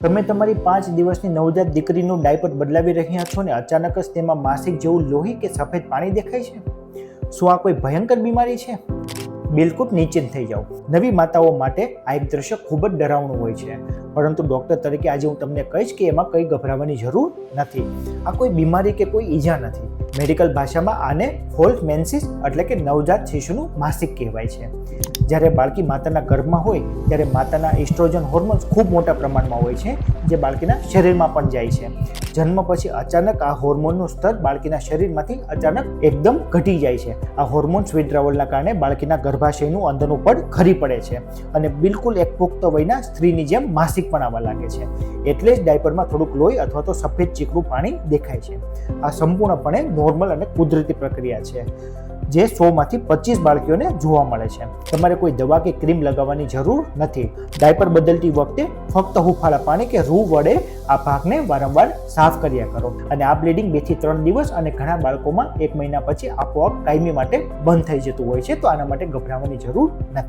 તમે તમારી 5 દિવસની નવજાત દીકરીનું ડાયપર બદલાવી રહ્યા છો ને અચાનક જ તેમાં માસિક જેવું લોહી કે સફેદ પાણી દેખાય છે? શું આ કોઈ ભયંકર બીમારી છે? બિલકુલ નિશ્ચિંત થઈ જાઓ. નવી માતાઓ માટે આ એક દ્રશ્ય ખૂબ જ ડરાવણું હોય છે, પરંતુ ડૉક્ટર તરીકે આજે હું તમને કહીશ કે એમાં કંઈ ગભરાવાની જરૂર નથી. આ કોઈ બીમારી કે કોઈ ઈજા નથી. મેડિકલ ભાષામાં આને ફોલ્સ મેન્સિસ એટલે કે નવજાત શિશુનું માસિક કહેવાય છે. જ્યારે બાળકી માતાના ગર્ભમાં હોય ત્યારે માતાના એસ્ટ્રોજન હોર્મોન્સ ખૂબ મોટા પ્રમાણમાં હોય છે, જે બાળકીના શરીરમાં પણ જાય છે. જન્મ પછી અચાનક આ હોર્મોનનું સ્તર બાળકીના શરીરમાંથી અચાનક એકદમ ઘટી જાય છે. આ હોર્મોન્સ વિથડ્રાવલના કારણે બાળકીના ગર્ભાશયનું અંદરનું પડ ખરી પડે છે અને બિલકુલ એક પુખ્ત વયના સ્ત્રીની જેમ માસિક પણ આવવા લાગે છે. એટલે જ ડાયપરમાં થોડુંક લોહી અથવા તો સફેદ ચીકણું પાણી દેખાય છે. આ સંપૂર્ણપણે નોર્મલ અને કુદરતી પ્રક્રિયા છે, જે 100 માંથી 25 બાળકીઓને જોવા મળે છે. તમારે કોઈ દવા કે ક્રીમ લગાવવાની જરૂર નથી. ડાયપર બદલતી વખતે ફક્ત હુંફાળા પાણી કે રૂ વડે આ ભાગને વારંવાર સાફ કર્યા કરો અને આ બ્લીડિંગ 2 થી 3 દિવસ અને ઘણા બાળકોમાં 1 મહિના પછી આપોઆપ કાયમી માટે બંધ થઈ જતું હોય છે. તો આના માટે ગભરાવાની જરૂર નથી.